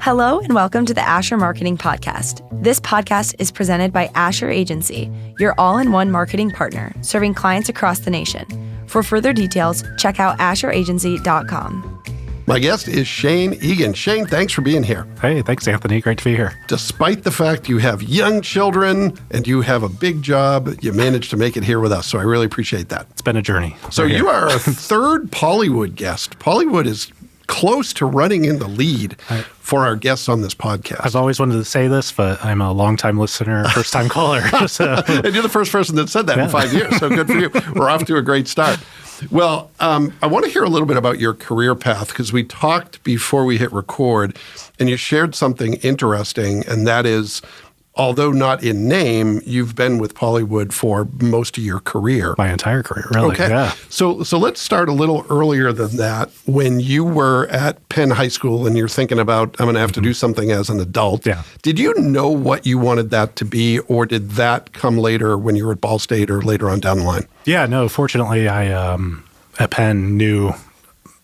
Hello and welcome to the Asher Marketing Podcast. This podcast is presented by Asher Agency, your all-in-one marketing partner, serving clients across the nation. For further details, check out asheragency.com. My guest is Shane Eagan. Shane, thanks for being here. Hey, thanks, Anthony. Great to be here. Despite the fact you have young children and you have a big job, you managed to make it here with us, so I really appreciate that. It's been a journey. So you are a third Pollywood guest. Pollywood is close to running in the lead for our guests on this podcast. I've always wanted to say this, but I'm a longtime listener, first-time caller. So. And you're the first person that said that in 5 years, so good for you. We're off to a great start. Well, I want to hear a little bit about your career path because we talked before we hit record, and you shared something interesting, and that is, although not in name, you've been with Pollywood for most of your career. My entire career, really. Okay. Yeah. So let's start a little earlier than that. When you were at Penn High School and you're thinking about, I'm going to have to do something as an adult, did you know what you wanted that to be, or did that come later when you were at Ball State or later on down the line? Yeah, no, fortunately, I at Penn knew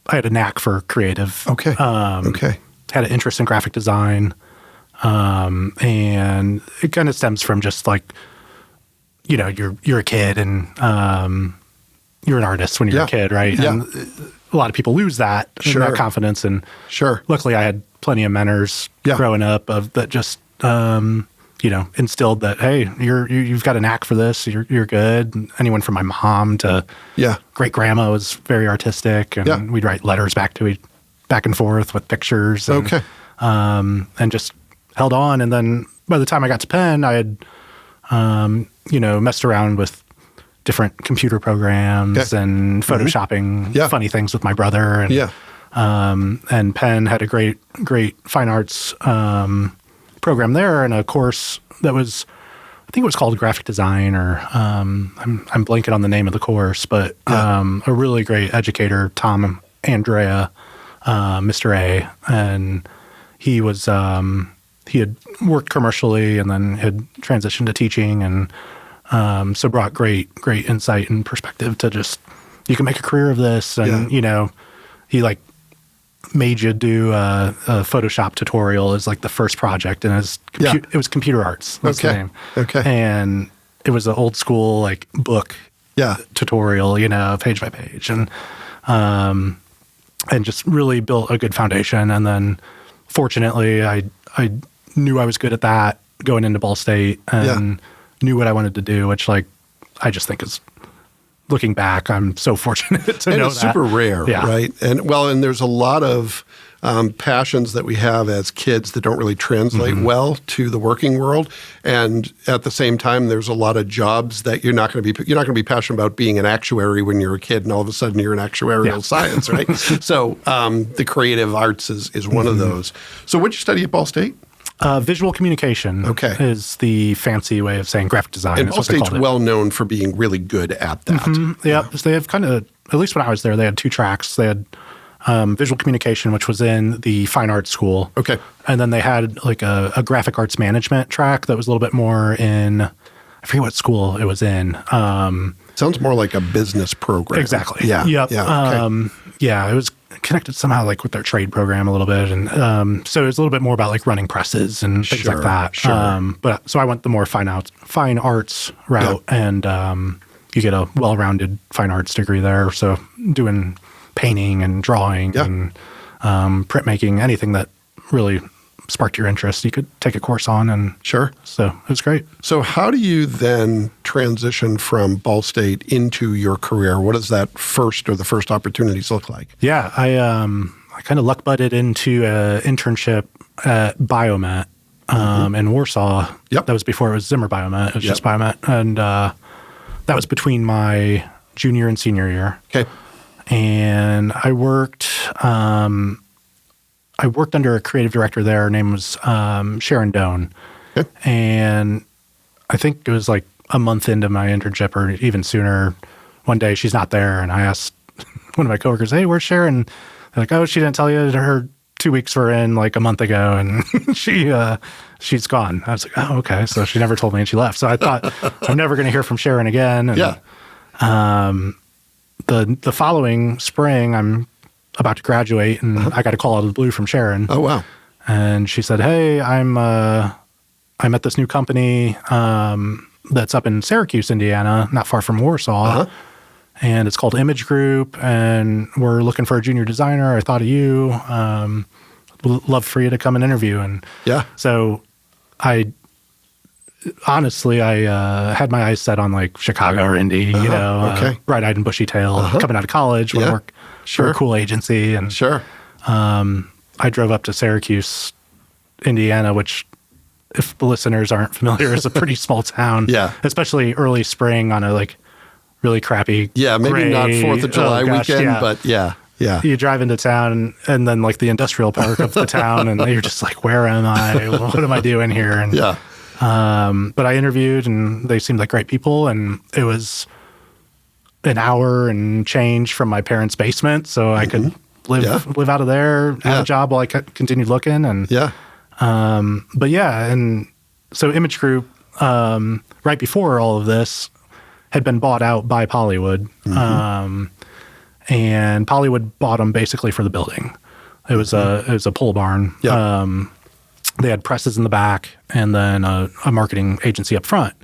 I had a knack for creative. Okay. Had an interest in graphic design. And it kind of stems from just like, you know, you're a kid and you're an artist when you're a kid, right? Yeah. And a lot of people lose that, that confidence. And luckily I had plenty of mentors growing up that just, instilled that, hey, you've got a knack for this. You're good. And anyone from my mom to great grandma was very artistic, and we'd write letters back and forth with pictures. And, and just held on. And then by the time I got to Penn, I had, messed around with different computer programs and photoshopping funny things with my brother. And Penn had a great fine arts program there, and a course that was, I think it was called graphic design, or I'm blanking on the name of the course, but a really great educator, Tom Andrea, Mr. A, and he was he had worked commercially and then had transitioned to teaching, and so brought great insight and perspective to just, you can make a career of this. And he like made you do a Photoshop tutorial as like the first project, and it was computer arts. That's the name. And it was an old school like book tutorial, page by page, and just really built a good foundation. And then fortunately, I knew I was good at that going into Ball State, and knew what I wanted to do, which like I just think is, looking back, I'm so fortunate to know that. It's super rare, right? And there's a lot of passions that we have as kids that don't really translate well to the working world. And at the same time, there's a lot of jobs that you're not going to be passionate about being an actuary when you're a kid, and all of a sudden you're in actuarial science, right? So the creative arts is one of those. So what'd you study at Ball State? Visual communication is the fancy way of saying graphic design. And Ball State's well known for being really good at that. Yeah, so they have kind of, at least when I was there, they had two tracks. They had visual communication, which was in the fine arts school. Okay. And then they had like a graphic arts management track that was a little bit more in, I forget what school it was in. Sounds more like a business program. Exactly. Yeah. Yep. Yeah. Okay. It was connected somehow like with their trade program a little bit. And so it was a little bit more about like running presses and things like that. But so I went the more fine arts route, and you get a well-rounded fine arts degree there. So doing painting and drawing and printmaking, anything that really sparked your interest, you could take a course on. And so it was great. So how do you then transition from Ball State into your career? What does that first opportunities look like? Yeah, I kind of luck butted into an internship at Biomet in Warsaw. That was before it was Zimmer Biomet. It was just Biomet. And that was between my junior and senior year. Okay. And I worked under a creative director there. Her name was Sharon Doan. Okay. And I think it was like a month into my internship, or even sooner, one day she's not there. And I asked one of my coworkers, hey, where's Sharon? They're like, oh, she didn't tell you. Her 2 weeks were in like a month ago, and she's gone. I was like, oh, okay. So she never told me, and she left. So I thought, I'm never going to hear from Sharon again. And, the following spring, I'm about to graduate, and I got a call out of the blue from Sharon. Oh, wow. And she said, hey, I'm at this new company that's up in Syracuse, Indiana, not far from Warsaw. And it's called Image Group, and we're looking for a junior designer. I thought of you. Love for you to come and interview. And so I had my eyes set on like Chicago or Indy, bright-eyed and bushy-tailed, coming out of college, want to work for a cool agency. And I drove up to Syracuse, Indiana, which, if the listeners aren't familiar, is a pretty small town. Especially early spring on a like really crappy maybe gray, not 4th of July weekend, but you drive into town and then like the industrial park of the town, and you're just like, where am I? What am I doing here? And but I interviewed, and they seemed like great people, and it was an hour and change from my parents' basement, so I could live out of there, have a job while I continued looking, and and so Image Group, right before all of this, had been bought out by Pollywood, and Pollywood bought them basically for the building. It was a pole barn. They had presses in the back, and then a marketing agency up front.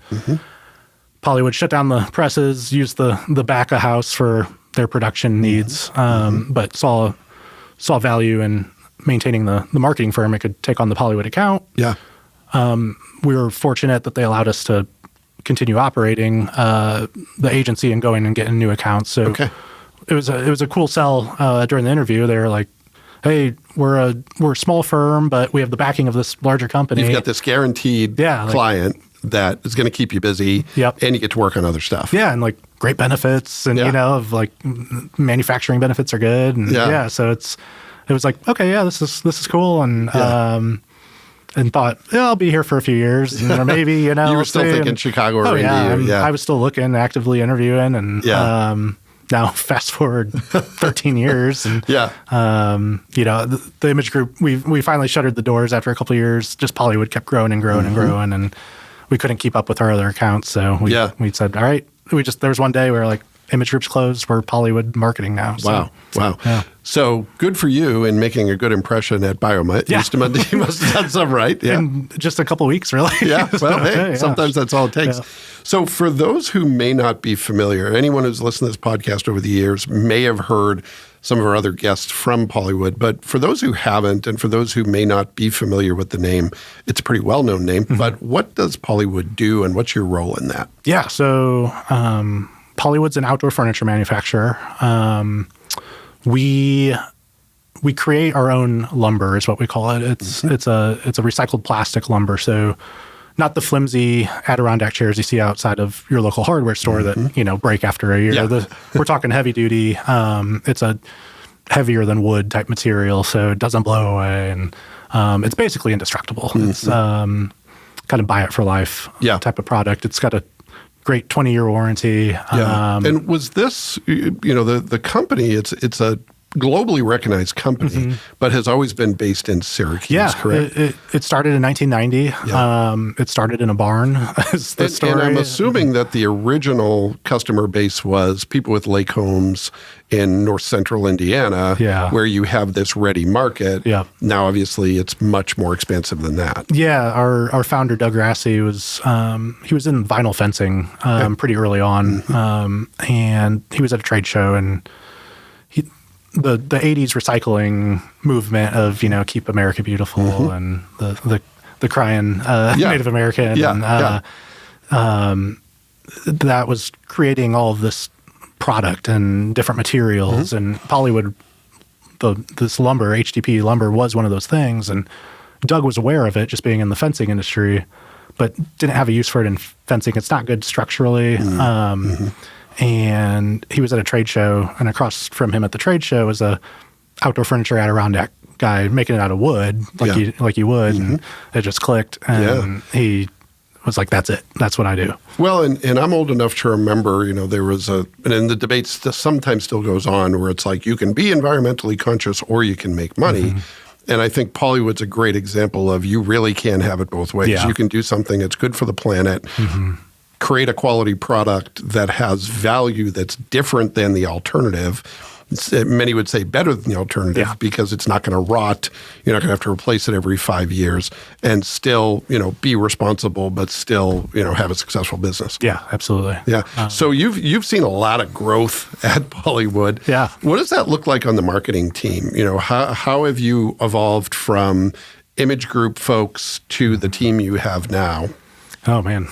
Pollywood shut down the presses, used the back of house for their production needs, but saw value in maintaining the marketing firm. It could take on the Pollywood account. We were fortunate that they allowed us to continue operating the agency and going and getting new accounts. So it was a cool sell during the interview. They were like, hey, we're a small firm, but we have the backing of this larger company. You've got this guaranteed client that is going to keep you busy, and you get to work on other stuff. And like great benefits, and of like manufacturing benefits are good, and so it was like, okay, this is cool, and and thought, I'll be here for a few years, or maybe you were still thinking Chicago or Indy. I was still looking, actively interviewing, and now fast forward 13 years, and the Image Group, we finally shuttered the doors after a couple of years. Just Pollywood kept growing and growing and growing, and we couldn't keep up with our other accounts. So we said, all right, there was one day we were like, Image Group's closed. We're Pollywood marketing now. So. Wow. Yeah. So good for you in making a good impression at Biomet. You must have done some right. In just a couple of weeks, really. Well, sometimes that's all it takes. So for those who may not be familiar, anyone who's listened to this podcast over the years may have heard some of our other guests from Pollywood. But for those who haven't, and for those who may not be familiar with the name, it's a pretty well-known name. But what does Pollywood do, and what's your role in that? Yeah, so Pollywood's an outdoor furniture manufacturer. We create our own lumber, is what we call it. It's a recycled plastic lumber. So not the flimsy Adirondack chairs you see outside of your local hardware store that break after a year. We're talking heavy duty. It's a heavier than wood type material, so it doesn't blow away, and it's basically indestructible. It's kind of buy it for life type of product. It's got a great 20-year warranty. And was this, the company, it's a globally recognized company, but has always been based in Syracuse, correct? It started in 1990. It started in a barn. And I'm assuming that the original customer base was people with lake homes in north central Indiana, where you have this ready market. Now, obviously, it's much more expansive than that. Our founder, Doug Rassi, was in vinyl fencing pretty early on, and he was at a trade show, and the 80s recycling movement of, keep America beautiful, and the crying Native American, that was creating all of this product and different materials, and Pollywood, this lumber, HDP lumber, was one of those things, and Doug was aware of it just being in the fencing industry, but didn't have a use for it in fencing. It's not good structurally. And he was at a trade show, and across from him at the trade show was a outdoor furniture Adirondack guy making it out of wood, like you would, and it just clicked. And he was like, "That's it. That's what I do." Well, and I'm old enough to remember, there was and the debate sometimes still goes on, where it's like you can be environmentally conscious or you can make money. And I think Pollywood's a great example of you really can have it both ways. You can do something that's good for the planet. Create a quality product that has value that's different than the alternative, many would say better than the alternative because it's not going to rot. You're not going to have to replace it every 5 years and still, be responsible, but still, have a successful business. Yeah, absolutely. Yeah. So you've seen a lot of growth at Bollywood. Yeah. What does that look like on the marketing team? How have you evolved from image group folks to the team you have now? Oh, man.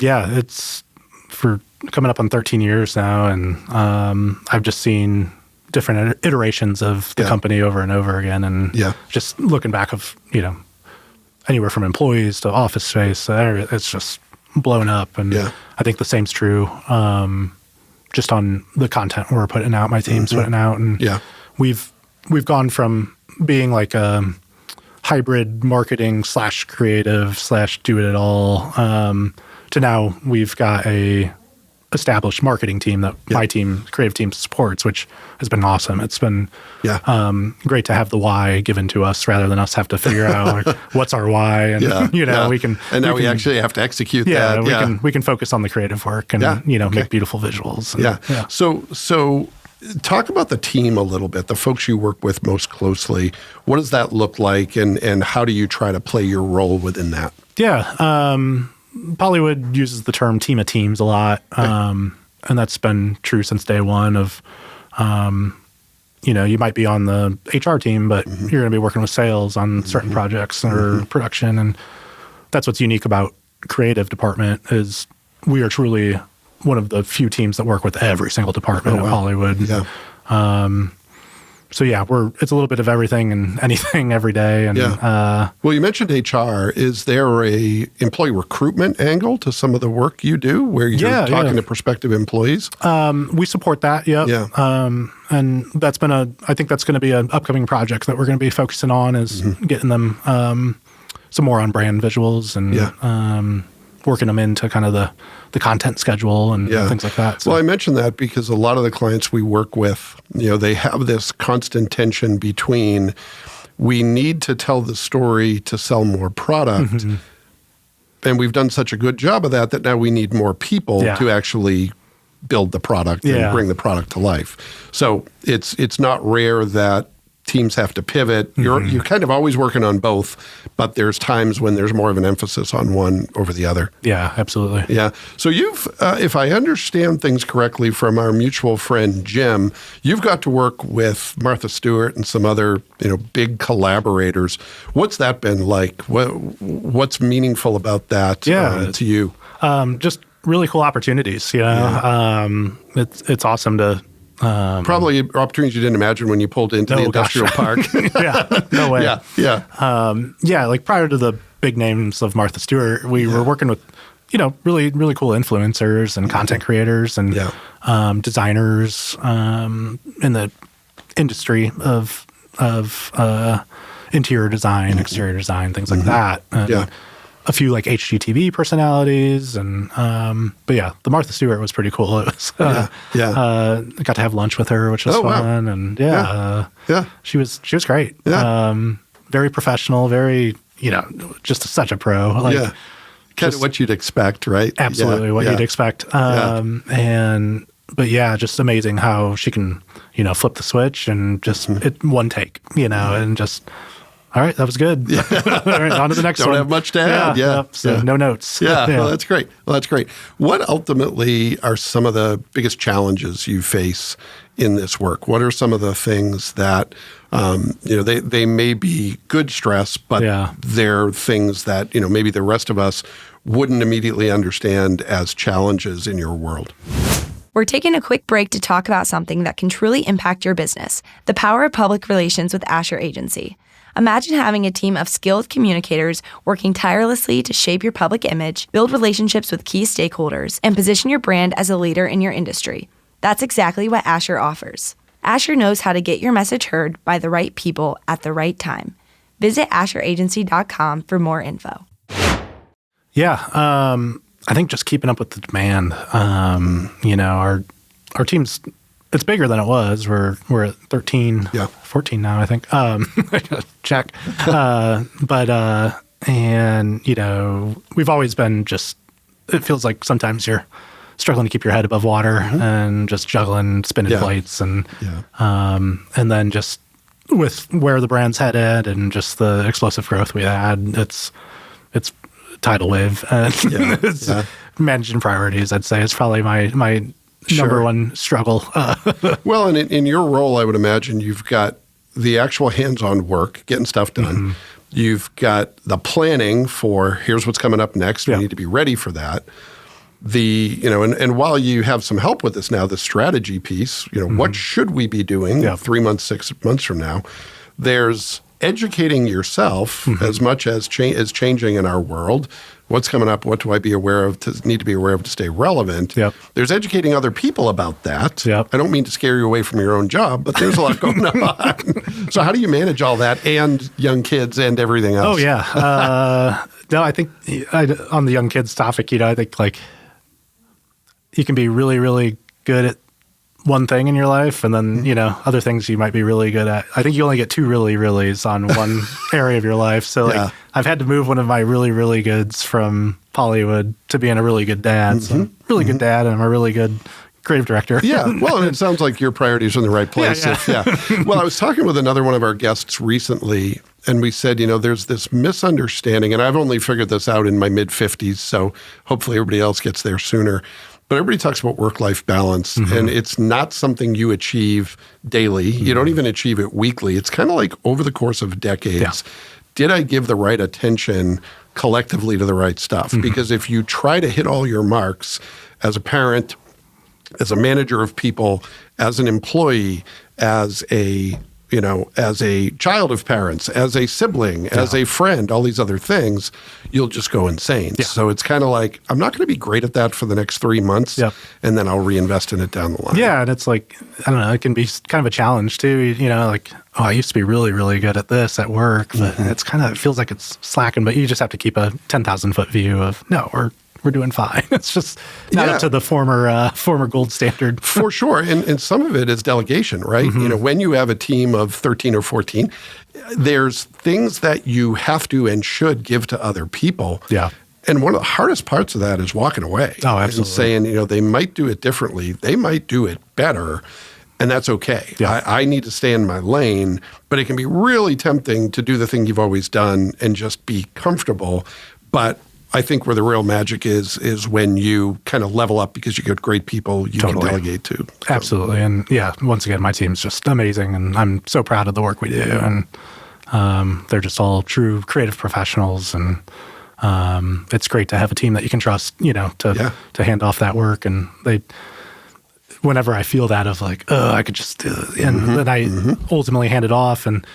It's for coming up on 13 years now, and I've just seen different iterations of the company over and over again, and just looking back of, anywhere from employees to office space, it's just blown up, and I think the same's true just on the content we're putting out, my team's putting out, and we've gone from being like a hybrid marketing / creative / do it all to now we've got a established marketing team that my team, creative team, supports, which has been awesome. It's been great to have the why given to us rather than us have to figure out what's our why, and we can. And now we actually have to execute that. We can focus on the creative work and make beautiful visuals. And, So talk about the team a little bit, the folks you work with most closely. What does that look like, and how do you try to play your role within that? Bollywood uses the term team of teams a lot, and that's been true since day one of, you might be on the HR team, but you're going to be working with sales on certain projects or production, and that's what's unique about creative department is we are truly one of the few teams that work with every single department at Hollywood. So it's a little bit of everything and anything every day. And well, you mentioned HR. Is there a employee recruitment angle to some of the work you do, where you're talking to prospective employees? We support that. And that's been I think that's going to be an upcoming project that we're going to be focusing on is getting them some more on brand visuals and working them into kind of the content schedule and things like that. So. Well, I mentioned that because a lot of the clients we work with, they have this constant tension between we need to tell the story to sell more product, and we've done such a good job of that now we need more people to actually build the product and bring the product to life. So it's not rare that teams have to pivot. You're kind of always working on both, but there's times when there's more of an emphasis on one over the other. Yeah, absolutely. Yeah. So you've, if I understand things correctly from our mutual friend Jim, you've got to work with Martha Stewart and some other, big collaborators. What's that been like? What's meaningful about that to you? Just really cool opportunities. It's awesome to. Probably opportunities you didn't imagine when you pulled into the industrial park. No way. Like prior to the big names of Martha Stewart, we were working with, really, really cool influencers and content creators and designers in the industry of interior design, exterior design, things like that. And a few like HGTV personalities and but the Martha Stewart was pretty cool. It was I got to have lunch with her, which was fun. And she was great. Very professional, very just such a pro. Kind of what you'd expect, right? Absolutely what you'd expect. But just amazing how she can flip the switch and just one take, and just. All right, that was good. All right, on to the next one. Don't have much to add. So no notes. Well, that's great. What ultimately are some of the biggest challenges you face in this work? What are some of the things that, they may be good stress, but they're things that, maybe the rest of us wouldn't immediately understand as challenges in your world? We're taking a quick break to talk about something that can truly impact your business, the power of public relations with Asher Agency. Imagine having a team of skilled communicators working tirelessly to shape your public image, build relationships with key stakeholders, and position your brand as a leader in your industry. That's exactly what Asher offers. Asher knows how to get your message heard by the right people at the right time. Visit AsherAgency.com for more info. I think just keeping up with the demand. Our team's it's bigger than it was. We're at 13, 14 now, I think. Check. But we've always been it feels like sometimes you're struggling to keep your head above water and just juggling, spinning plates, and then just with where the brand's headed and just the explosive growth we had, it's tidal wave, and it's managing priorities. I'd say it's probably my number one struggle. Well, and in your role, I would imagine you've got the actual hands-on work, getting stuff done. You've got the planning for here's what's coming up next. We need to be ready for that. And while you have some help with this now, the strategy piece, what should we be doing 3 months, 6 months from now? There's educating yourself as much as is changing in our world. What's coming up? What do I need to be aware of to stay relevant? There's educating other people about that. I don't mean to scare you away from your own job, but there's a lot going on. So how do you manage all that and young kids and everything else? Oh, yeah. No, I think on the young kids topic, I think like you can be really, really good at one thing in your life, and then, other things you might be really good at. I think you only get 2 really, really's on one area of your life. So I've had to move one of my really, really goods from Hollywood to being a really good dad. So I'm a really good dad, and I'm a really good creative director. Well, and it sounds like your priorities are in the right place. Well, I was talking with another one of our guests recently, and we said, there's this misunderstanding, and I've only figured this out in my mid-50s, so hopefully everybody else gets there sooner. But everybody talks about work-life balance, and it's not something you achieve daily. You don't even achieve it weekly. It's kind of like over the course of decades. Did I give the right attention collectively to the right stuff? Because if you try to hit all your marks as a parent, as a manager of people, as an employee, as a child of parents, as a sibling, as a friend, all these other things, you'll just go insane. So it's kind of like, I'm not going to be great at that for the next 3 months, and then I'll reinvest in it down the line. And it's like, I don't know, it can be kind of a challenge too, like, I used to be really, really good at this at work, but it feels like it's slacking, but you just have to keep a 10,000-foot view of, no, we're doing fine. It's just not up to the former gold standard. For sure. And some of it is delegation, right? When you have a team of 13 or 14, there's things that you have to and should give to other people. And one of the hardest parts of that is walking away. Oh, absolutely. And saying, they might do it differently. They might do it better. And that's okay. I need to stay in my lane, but it can be really tempting to do the thing you've always done and just be comfortable. But I think where the real magic is when you kind of level up because you get great people you can delegate to. So. Absolutely. And once again, my team's just amazing, and I'm so proud of the work we do. And they're just all true creative professionals, and it's great to have a team that you can trust, to hand off that work. And whenever I feel that of like, I could just do it, and then I ultimately hand it off, and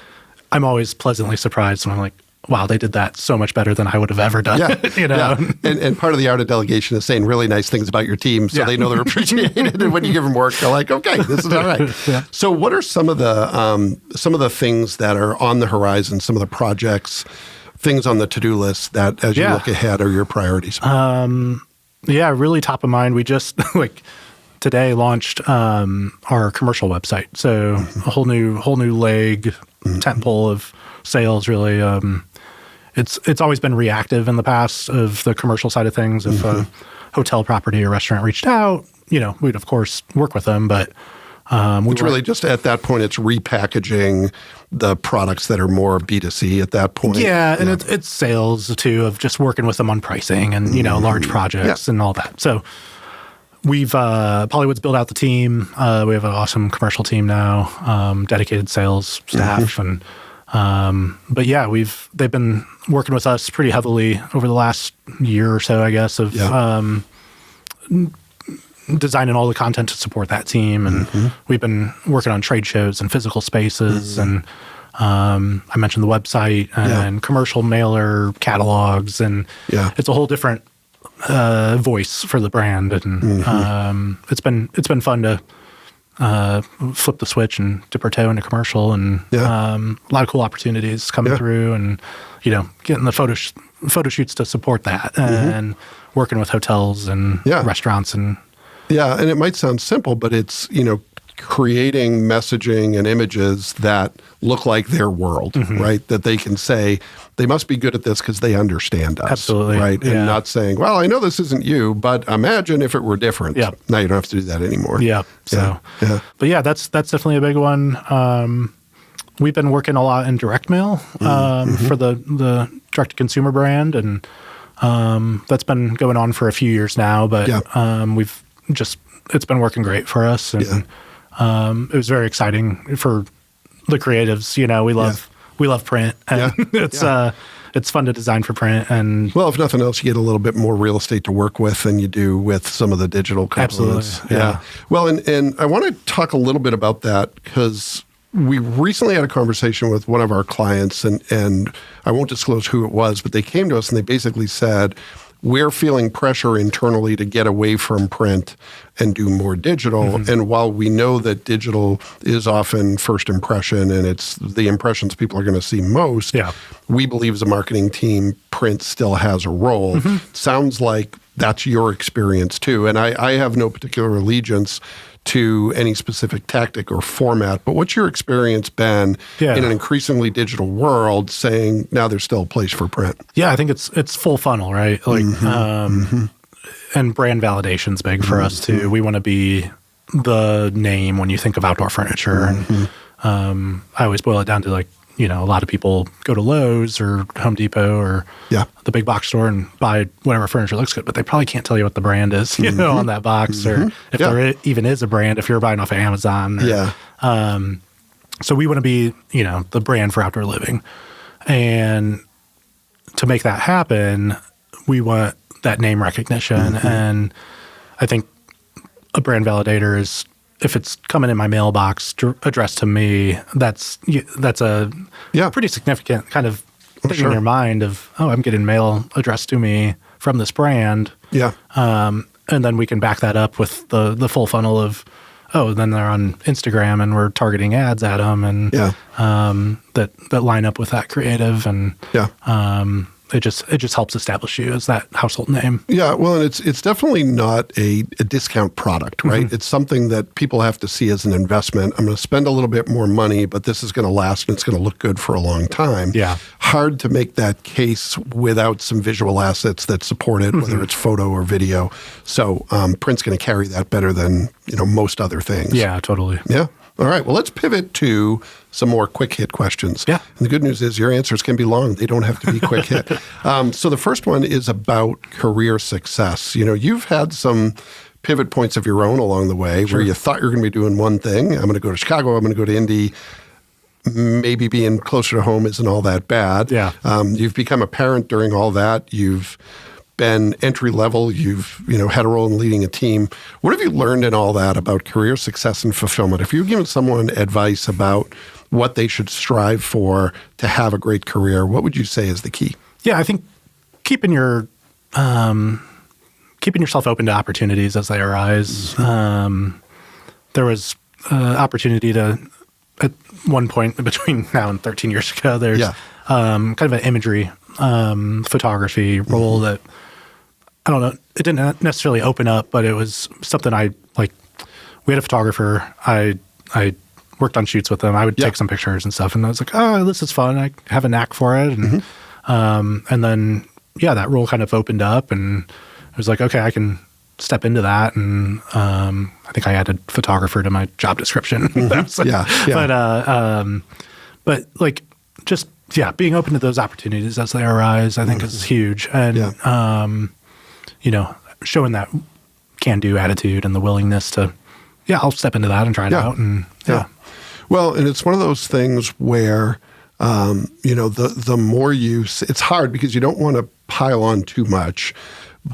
I'm always pleasantly surprised when I'm like, wow, they did that so much better than I would have ever done. And part of the art of delegation is saying really nice things about your team so they know they're appreciated. And when you give them work, they're like, okay, this is all right. So what are some of the things that are on the horizon, some of the projects, things on the to-do list that as you look ahead are your priorities? Really top of mind. We just today launched our commercial website. So a whole new leg, tentpole of sales, really. It's always been reactive in the past of the commercial side of things. If a hotel property or restaurant reached out, we'd of course work with them, but it's really just at that point, it's repackaging the products that are more B2C at that point. And it's sales too, of just working with them on pricing and, large projects and all that. So we've, Pollywood's built out the team. We have an awesome commercial team now, dedicated sales staff. And, they've been working with us pretty heavily over the last year or so, I guess, of, designing all the content to support that team. And we've been working on trade shows and physical spaces. And, I mentioned the website and commercial mailer catalogs, and it's a whole different, voice for the brand. And, it's been fun to, flip the switch and dip our toe into commercial, and a lot of cool opportunities coming through, and getting the photo shoots to support that, and working with hotels and restaurants and and it might sound simple, but it's creating messaging and images that look like their world, right? That they can say, they must be good at this because they understand us. Absolutely. Right? Yeah. And not saying, well, I know this isn't you, but imagine if it were different. Yeah. Now you don't have to do that anymore. Yeah. So, but yeah, that's definitely a big one. We've been working a lot in direct mail for the direct-to-consumer brand, and that's been going on for a few years now, but it's been working great for us, and it was very exciting for the creatives. We love print, and it's fun to design for print. And well, if nothing else, you get a little bit more real estate to work with than you do with some of the digital components. Absolutely. Yeah. Well, and I want to talk a little bit about that because we recently had a conversation with one of our clients, and I won't disclose who it was, but they came to us and they basically said, we're feeling pressure internally to get away from print and do more digital. And while we know that digital is often first impression and it's the impressions people are going to see most, we believe as a marketing team, print still has a role. Sounds like that's your experience too. And I have no particular allegiance to any specific tactic or format, but what's your experience been in an increasingly digital world saying now there's still a place for print? Yeah, I think it's full funnel, right? Like, and brand validation's big for us too. We want to be the name when you think of outdoor furniture. And I always boil it down to, like, a lot of people go to Lowe's or Home Depot or the big box store and buy whatever furniture looks good, but they probably can't tell you what the brand is, on that box, or if there even is a brand, if you're buying off of Amazon. So we want to be, the brand for outdoor living. And to make that happen, we want that name recognition. And I think a brand validator is, if it's coming in my mailbox addressed to me, that's a pretty significant kind of thing in your mind of, I'm getting mail addressed to me from this brand. And then we can back that up with the full funnel of, then they're on Instagram and we're targeting ads at them, and that line up with that creative, and it just helps establish you as that household name. Yeah, well, and it's definitely not a discount product, right? It's something that people have to see as an investment. I'm going to spend a little bit more money, but this is going to last and it's going to look good for a long time. Hard to make that case without some visual assets that support it, whether it's photo or video. So print's going to carry that better than most other things. Yeah, totally. Yeah. All right. Well, let's pivot to some more quick hit questions. And the good news is your answers can be long. They don't have to be quick hit. So the first one is about career success. You've had some pivot points of your own along the way where you thought you were going to be doing one thing. I'm going to go to Chicago. I'm going to go to Indy. Maybe being closer to home isn't all that bad. You've become a parent during all that. You've been entry level, you've had a role in leading a team. What have you learned in all that about career success and fulfillment? If you're giving someone advice about what they should strive for to have a great career, what would you say is the key? Yeah, I think keeping yourself open to opportunities as they arise. There was opportunity to, at one point between now and 13 years ago, there's kind of an imagery photography role that, I don't know, it didn't necessarily open up, but it was something I like. We had a photographer. I worked on shoots with them. I would take some pictures and stuff, and I was like, oh, this is fun. I have a knack for it. And then, that role kind of opened up, and I was like, okay, I can step into that. And I think I added photographer to my job description. But like, just, being open to those opportunities as they arise, I think is huge. And, showing that can-do attitude and the willingness to, I'll step into that and try it out. And Well, and it's one of those things where, the more it's hard because you don't want to pile on too much,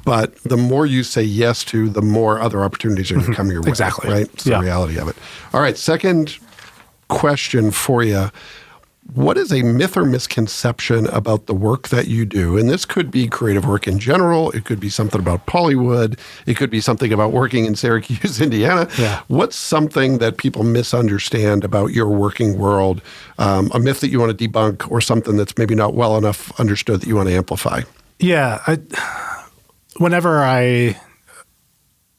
but the more you say yes to, the more other opportunities are going to come your way. Exactly. Right? It's the reality of it. All right. Second question for you. What is a myth or misconception about the work that you do? And this could be creative work in general. It could be something about Hollywood. It could be something about working in Syracuse, Indiana. What's something that people misunderstand about your working world? A myth that you want to debunk, or something that's maybe not well enough understood that you want to amplify? Whenever I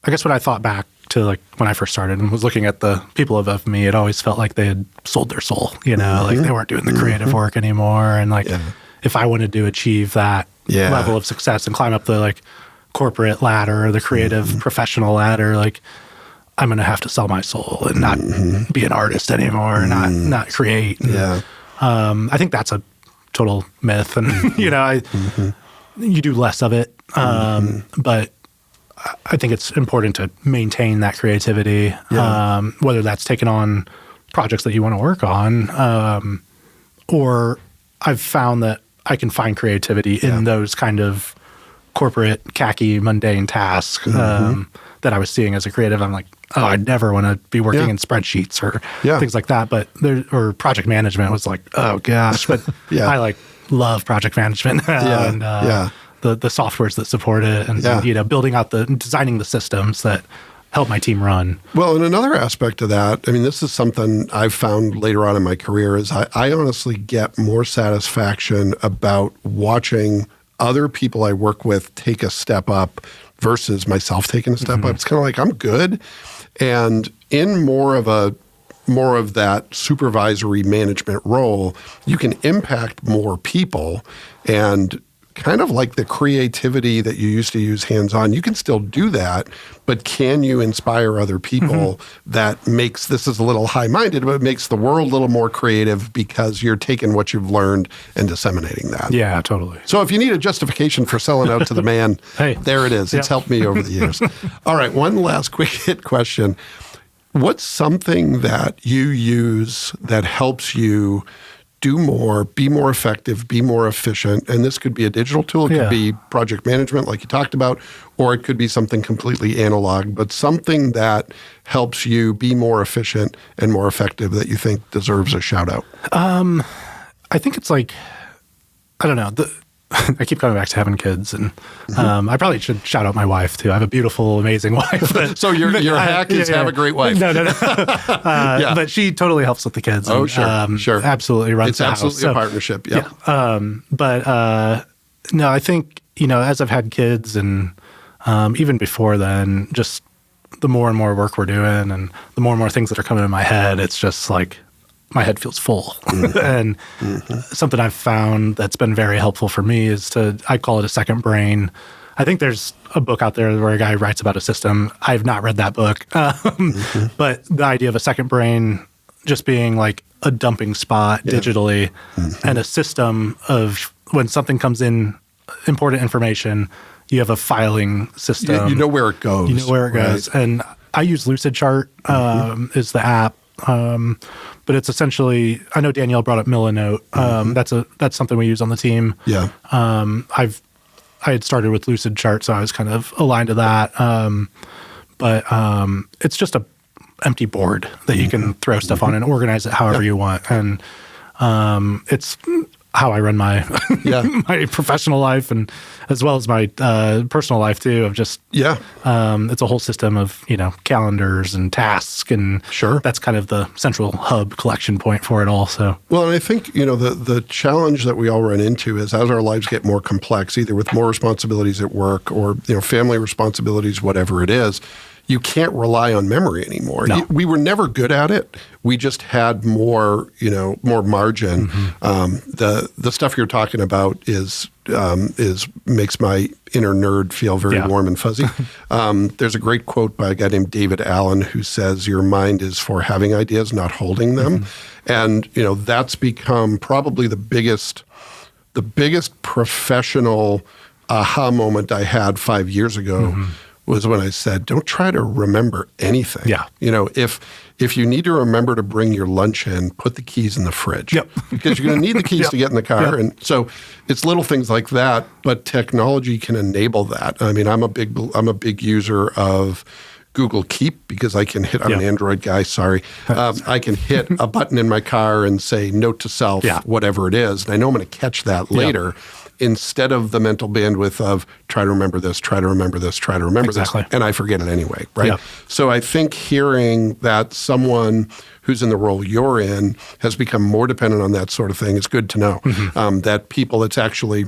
I guess when I thought back to like when I first started and was looking at the people above me, it always felt like they had sold their soul, like they weren't doing the creative work anymore. And like, if I wanted to achieve that level of success and climb up the like corporate ladder or the creative professional ladder, like I'm going to have to sell my soul and not be an artist anymore, not create. And, I think that's a total myth. And, you do less of it. But I think it's important to maintain that creativity, whether that's taking on projects that you want to work on, or I've found that I can find creativity in those kind of corporate, khaki, mundane tasks that I was seeing as a creative. I'm like, oh, I never want to be working in spreadsheets or things like that. But or project management was like, oh gosh, but I like love project management and the softwares that support it, and building out designing the systems that help my team run. Well, and another aspect of that, I mean, this is something I've found later on in my career, is I honestly get more satisfaction about watching other people I work with take a step up versus myself taking a step up. It's kind of like I'm good, and in more of that supervisory management role, you can impact more people, and kind of like the creativity that you used to use hands-on, you can still do that, but can you inspire other people that makes, this is a little high-minded, but it makes the world a little more creative because you're taking what you've learned and disseminating that. Yeah, totally. So if you need a justification for selling out to the man, hey, there it is. It's helped me over the years. All right, one last quick hit question. What's something that you use that helps you do more, be more effective, be more efficient? And this could be a digital tool. It could be project management like you talked about, or it could be something completely analog, but something that helps you be more efficient and more effective that you think deserves a shout out. I think it's like, I don't know. I keep coming back to having kids, and I probably should shout out my wife too. I have a beautiful, amazing wife. So your hack is have a great wife. No. But she totally helps with the kids. Oh, and, sure. Absolutely runs it's the house. Absolutely a partnership. Yeah. But no, I think, as I've had kids and even before then, just the more and more work we're doing and the more things that are coming in my head, it's just like, my head feels full. And something I've found that's been very helpful for me is I call it a second brain. I think there's a book out there where a guy writes about a system. I have not read that book. But the idea of a second brain just being like a dumping spot digitally and a system of when something comes in, important information, you have a filing system. You know where it goes. You know where it goes. And I use Lucidchart is the app. But it's essentially, I know Danielle brought up Milanote. That's something we use on the team. Yeah. I had started with Lucidchart, so I was kind of aligned to that. But it's just a empty board that you can throw stuff on and organize it however you want. And it's how I run my my professional life, and as well as my personal life too, of just it's a whole system of calendars and tasks, and that's kind of the central hub collection point for it all. So well, and I think the challenge that we all run into is as our lives get more complex, either with more responsibilities at work or family responsibilities, whatever it is, you can't rely on memory anymore. No. We were never good at it. We just had more margin. The stuff you're talking about is makes my inner nerd feel very warm and fuzzy. There's a great quote by a guy named David Allen who says, "Your mind is for having ideas, not holding them." And that's become probably the biggest professional aha moment I had 5 years ago. Was when I said, don't try to remember anything. Yeah. If you need to remember to bring your lunch in, put the keys in the fridge. Yep. Because you're going to need the keys to get in the car. Yep. And so it's little things like that, but technology can enable that. I mean, I'm a big user of Google Keep because I can hit, I'm an Android guy, sorry. I can hit a button in my car and say, note to self, whatever it is. And I know I'm going to catch that later. Instead of the mental bandwidth of try to remember this, try to remember this, try to remember this, and I forget it anyway, right? Yeah. So I think hearing that someone who's in the role you're in has become more dependent on that sort of thing is good to know. That people, it's actually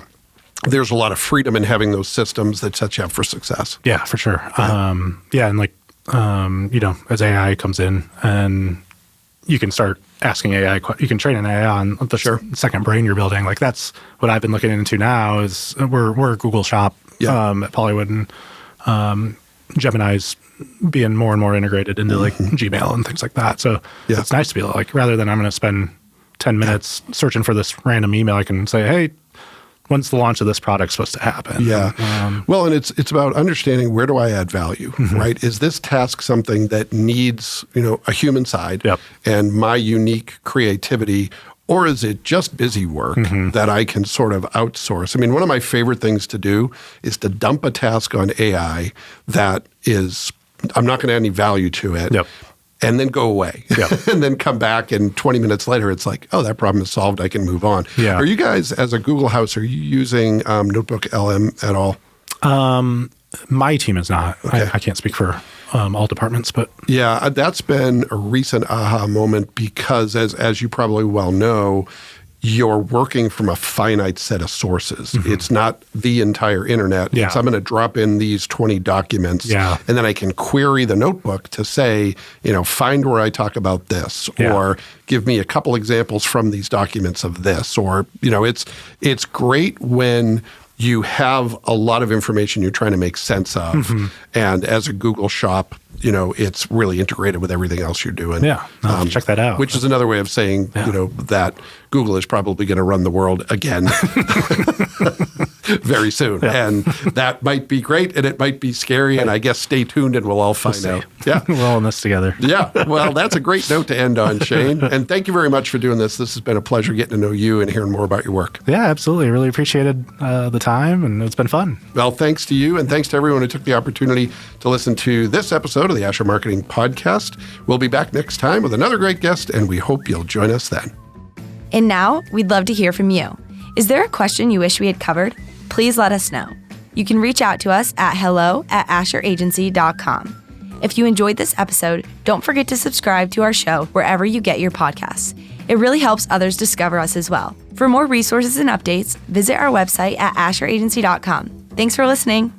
there's a lot of freedom in having those systems that set you up for success. Yeah, for sure. And like, as AI comes in and you can start asking AI, you can train an AI on the second brain you're building. Like that's what I've been looking into now is we're a Google shop at Pollywood, and Gemini's being more and more integrated into like Gmail and things like that. So it's nice to be like, rather than I'm going to spend 10 minutes searching for this random email, I can say, hey, when's the launch of this product supposed to happen? Yeah. Well, and it's about understanding, where do I add value, right? Is this task something that needs, a human side and my unique creativity, or is it just busy work that I can sort of outsource? I mean, one of my favorite things to do is to dump a task on AI that is, I'm not going to add any value to it. And then go away. And then come back, and 20 minutes later, it's like, oh, that problem is solved. I can move on. Are you guys, as a Google house, are you using Notebook LM at all? My team is not. I can't speak for all departments, but yeah, that's been a recent aha moment, because as you probably well know, you're working from a finite set of sources. It's not the entire internet. It's, I'm going to drop in these 20 documents, and then I can query the notebook to say, find where I talk about this, or give me a couple examples from these documents of this, or, it's great when you have a lot of information you're trying to make sense of. And as a Google shop, it's really integrated with everything else you're doing. Check that out. Which is another way of saying, that Google is probably going to run the world again very soon. And that might be great, and it might be scary, and I guess stay tuned and we'll all find out. Yeah. We're all in this together. Well, that's a great note to end on, Shane. And thank you very much for doing this. This has been a pleasure getting to know you and hearing more about your work. Yeah, absolutely. Really appreciated the time, and it's been fun. Well, thanks to you, and thanks to everyone who took the opportunity to listen to this episode of the Asher Marketing Podcast. We'll be back next time with another great guest, and we hope you'll join us then. And now, we'd love to hear from you. Is there a question you wish we had covered? Please let us know. You can reach out to us at hello@asheragency.com. If you enjoyed this episode, don't forget to subscribe to our show wherever you get your podcasts. It really helps others discover us as well. For more resources and updates, visit our website at asheragency.com. Thanks for listening.